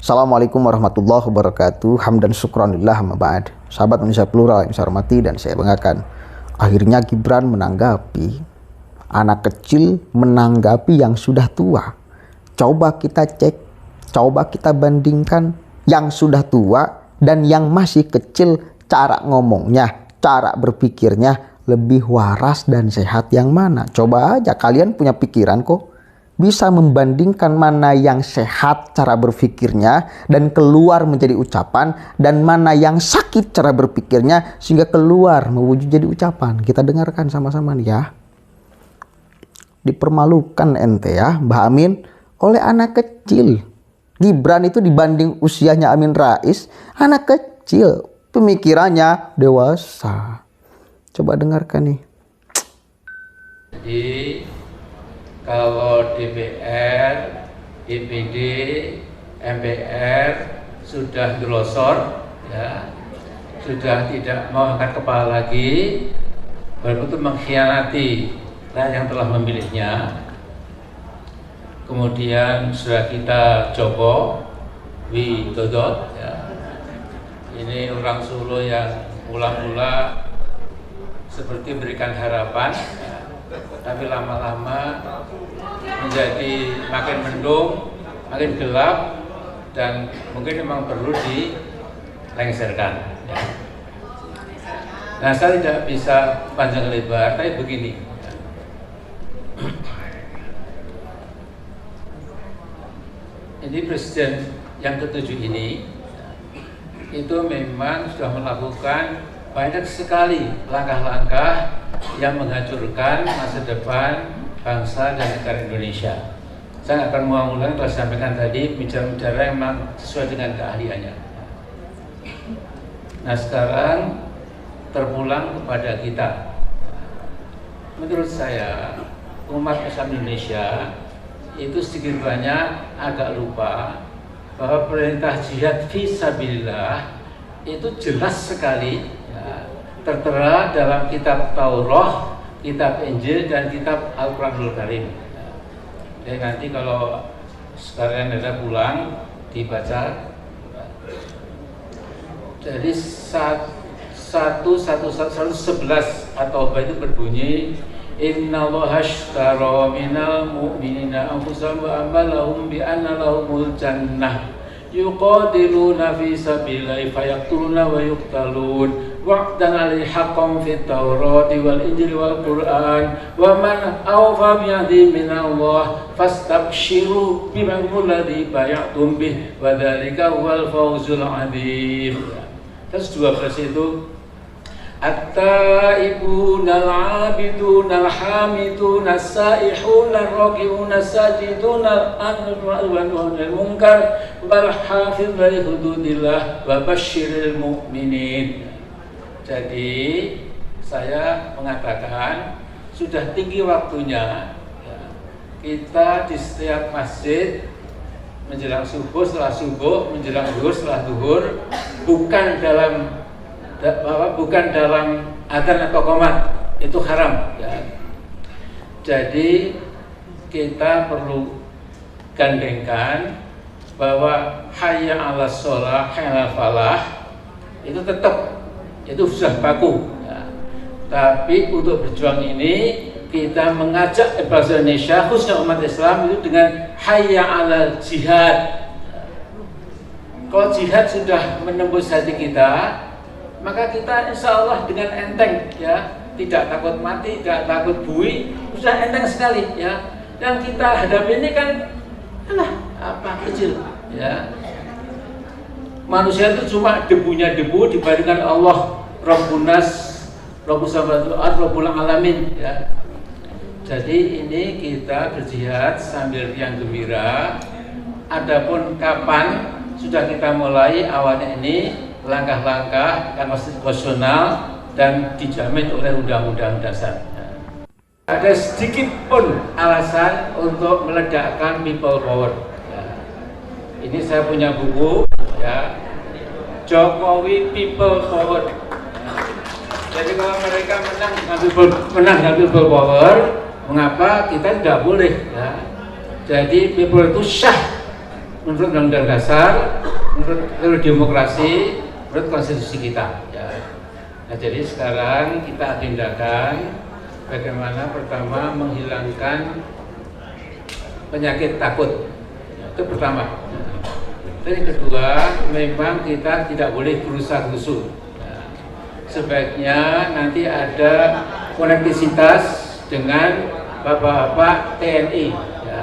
Assalamualaikum warahmatullahi wabarakatuh. Hamdan syukranillah amma ba'd. Sahabat Indonesia Plural yang saya hormati dan saya banggakan. Akhirnya Gibran menanggapi, anak kecil menanggapi yang sudah tua. Coba kita cek, coba kita bandingkan yang sudah tua dan yang masih kecil, cara ngomongnya, cara berpikirnya lebih waras dan sehat yang mana. Coba aja, kalian punya pikiran kok. Bisa membandingkan mana yang sehat cara berpikirnya dan keluar menjadi ucapan, dan mana yang sakit cara berpikirnya sehingga keluar mewujud jadi ucapan. Kita dengarkan sama-sama nih ya. Dipermalukan ente ya, Mbah Amin, oleh anak kecil. Gibran itu dibanding usianya Amin Rais, anak kecil, pemikirannya dewasa. Coba dengarkan nih. Jadi kalau DPR, DPD, MPR sudah glosor, ya, sudah tidak mau angkat kepala lagi, berbentuk mengkhianati yang telah memilihnya. Kemudian sudah kita Joko Widodo, ya, ini orang Solo yang mula-mula seperti berikan harapan, ya, tapi lama-lama menjadi makin mendung, makin gelap, dan mungkin memang perlu dilengserkan. Ya. Nah, saya tidak bisa panjang lebar, tapi begini. Ini presiden yang ketujuh ini itu memang sudah melakukan banyak sekali langkah-langkah yang menghancurkan masa depan bangsa dan negara Indonesia. Saya akan mengulang telah sampaikan tadi, bicara-bicara yang memang sesuai dengan keahliannya. Nah, sekarang terpulang kepada kita. Menurut saya, umat Islam Indonesia itu sedikit banyak agak lupa bahwa perintah jihad fisabilillah itu jelas sekali, ya, tertera dalam kitab Taurat, kitab Injil, dan kitab Al-Quranul Karim. Jadi nanti kalau sekalian ada pulang dibaca. Jadi 111 atau itu berbunyi, Innallaha ashtara minal mu'minina anfusahum wa amwalahum bi anna lahumul jannah yuqatiluna fi sabilillahi fayaqtuluna wa yuqtalun wa'dan 'alaihi haqqan fit Taurati wal Injili wal Qur'an wa man awfa bi 'ahdihi minallah fastabshiru bima'hum alladzi bay'atum bih wa dzalika huwal fawzul 'adzim. Terus 12 itu At-taibun al-abidun al-hamidun as-saihun al-rakiun as-sajidun al-anwar al-munkar wal-hafidh li hududillah wa basyiril mu'minin. Jadi saya mengatakan sudah tinggi waktunya, ya, kita di setiap masjid menjelang subuh, setelah subuh, menjelang zuhur, setelah zuhur, bukan dalam adzan atau qomat, itu haram, ya. Jadi kita perlu gandengkan bahwa hayya 'alas shalah, hayya 'alal falah itu tetap, itu sudah baku, ya. Tapi untuk berjuang ini kita mengajak bangsa Indonesia, khususnya umat Islam, itu dengan hayya 'alal jihad. Kalau jihad sudah menembus hati kita, maka kita insya Allah dengan enteng, ya, tidak takut mati, tidak takut bui, sudah enteng sekali, ya. Yang kita hadapi ini kan kecil, ya. Manusia itu cuma debunya debu dibandingkan Allah Rabbunas, Rabbus samawati wal ardh, Rabbul alamin, ya. Jadi ini kita berjihad sambil riang gembira. Adapun kapan sudah kita mulai awalnya ini langkah-langkah yang konstitusional dan dijamin oleh Undang-Undang Dasar. Ada sedikit pun alasan untuk meledakkan people power. Ya. Ini saya punya buku, ya, Jokowi People Power. Ya. Jadi kalau mereka menang dengan people power, mengapa kita tidak boleh? Ya. Jadi people itu syah, menurut Undang-Undang Dasar, menurut demokrasi, menurut konstitusi kita. Ya. Nah, jadi sekarang kita agendakan bagaimana pertama menghilangkan penyakit takut. Itu pertama. Dan yang kedua, memang kita tidak boleh gerusa-gerusu. Ya. Sebaiknya nanti ada konektisitas dengan bapak-bapak TNI. Ya.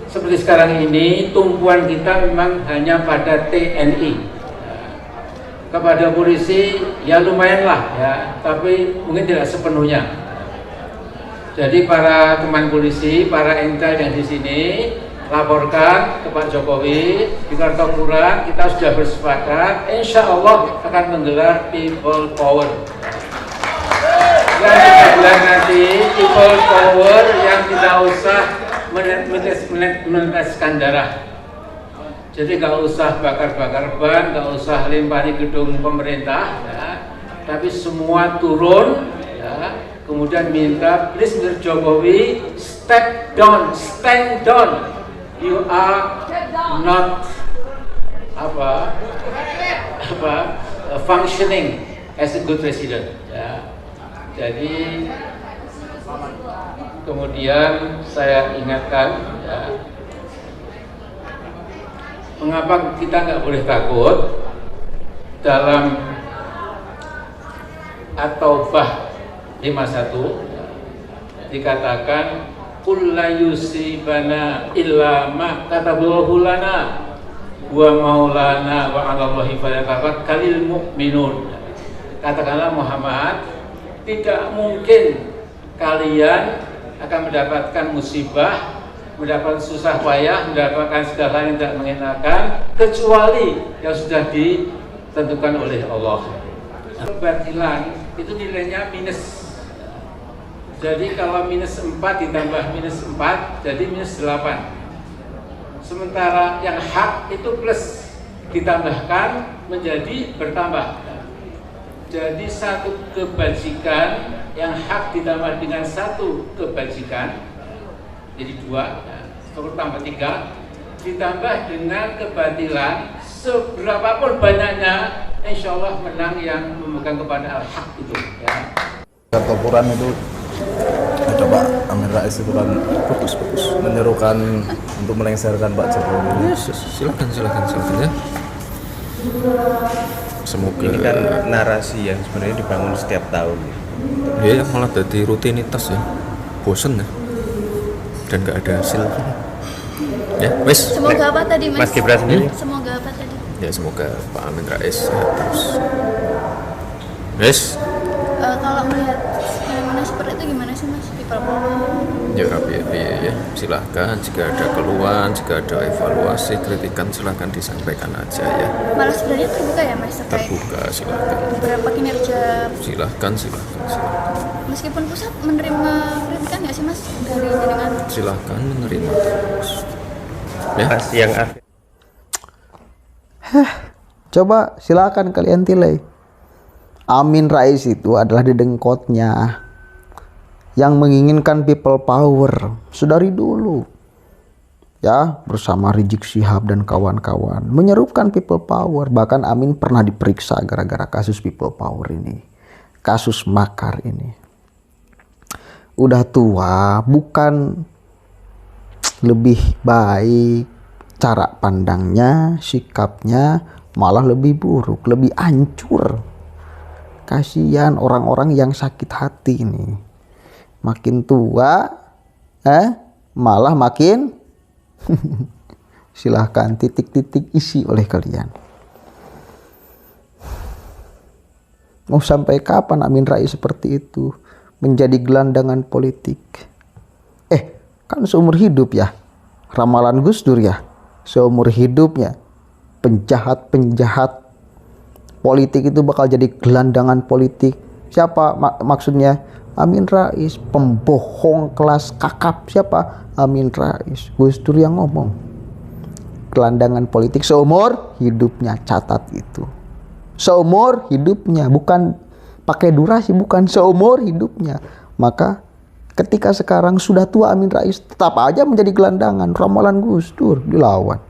Seperti sekarang ini, tumpuan kita memang hanya pada TNI. Ya. Kepada polisi, ya lumayanlah, ya, tapi mungkin tidak sepenuhnya. Jadi para teman polisi, para intel yang di sini, laporkan ke Pak Jokowi di Kartopura. Kita sudah bersepakat, insya Allah akan menggelar People Power. Dan kita bilang nanti People Power yang tidak usah meneteskan darah. Jadi nggak usah bakar-bakar ban, nggak usah lempari gedung pemerintah, ya. Tapi semua turun, ya. Kemudian minta, please Mr. Jokowi, step down, stand down. You are not functioning as a good president. Ya. Jadi kemudian saya ingatkan, ya, mengapa kita nggak boleh takut dalam At-Taubah 51 dikatakan qul la yusibana illa ma kataballahu lana wa maulana wa 'alallahi falyatawakkalul mu'minun. Katakanlah Muhammad, tidak mungkin kalian akan mendapatkan musibah, mendapatkan susah payah, mendapatkan segala yang tidak mengenakan kecuali yang sudah ditentukan oleh Allah. Kebatilan itu nilainya minus. Jadi kalau minus 4 ditambah minus 4 jadi minus 8. Sementara yang hak itu plus ditambahkan menjadi bertambah. Jadi satu kebajikan yang hak ditambah dengan satu kebajikan jadi 2, tambah 3, ditambah dengan kebatilan seberapapun banyaknya, insya Allah menang yang memegang kepada al-haq itu. Ya. Kartopuran itu ada Pak Amin Rais itu kan putus menyerukan untuk melengsarkan Pak Jokowi. Yes, silakan ya. Semoga ini kan narasi yang sebenarnya dibangun setiap tahun. Ya malah jadi rutinitas ya, bosen ya, dan nggak ada hasil. Ya, wes. Semoga apa tadi Mas? Mas Gibran sendiri. Semoga apa tadi? Ya semoga Pak Amin Rais ya, terus. Wes. Kalau melihat fenomena seperti itu gimana sih Mas? People power. Ya, silahkan jika ada keluhan, jika ada evaluasi, kritikan silahkan disampaikan aja ya. Malah sebenarnya terbuka ya Mas terkait Terbuka silahkan. beberapa kinerja. Silahkan. Meskipun pusat menerima kritikan nggak sih Mas dari jenengan? Silahkan menerima terus. Ya. Mas yang akhir. Coba silakan kalian nilai. Amin Rais itu adalah dedengkotnya yang menginginkan people power sedari dulu. Ya, bersama Rizik Syihab dan kawan-kawan menyerukan people power. Bahkan Amin pernah diperiksa gara-gara kasus people power ini. Kasus makar ini. Udah tua, bukan lebih baik cara pandangnya, sikapnya malah lebih buruk, lebih hancur. Kasihan orang-orang yang sakit hati ini. Makin tua, malah makin silahkan titik-titik isi oleh kalian. Mau sampai kapan Amin Rais seperti itu? Menjadi gelandangan politik. Kan seumur hidup ya. Ramalan Gus Dur ya. Seumur hidupnya. Penjahat-penjahat politik itu bakal jadi gelandangan politik. Siapa maksudnya? Amin Rais. Pembohong kelas kakap. Siapa? Amin Rais. Gus Dur yang ngomong. Gelandangan politik seumur hidupnya. Catat itu. Seumur hidupnya. Bukan pakai durasi. Bukan seumur hidupnya. Maka ketika sekarang sudah tua Amin Rais tetap aja menjadi gelandangan. Ramalan Gus Dur dilawan.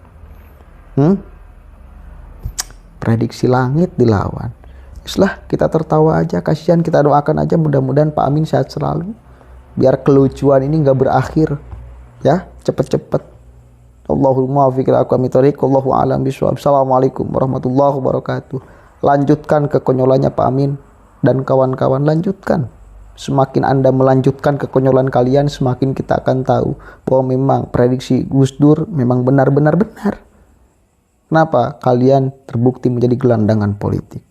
Prediksi langit dilawan. Islah, kita tertawa aja, kasihan, kita doakan aja mudah-mudahan Pak Amin sehat selalu. Biar kelucuan ini nggak berakhir. Ya, cepet-cepet. Allahumma muwaffiq ila aqwamit thoriq, wallahu a'lam bishawab. Assalamualaikum warahmatullahi wabarakatuh. Lanjutkan kekonyolannya Pak Amin dan kawan-kawan, lanjutkan. Semakin Anda melanjutkan kekonyolan kalian, semakin kita akan tahu bahwa memang prediksi Gus Dur memang benar-benar benar. Kenapa? Kalian terbukti menjadi gelandangan politik.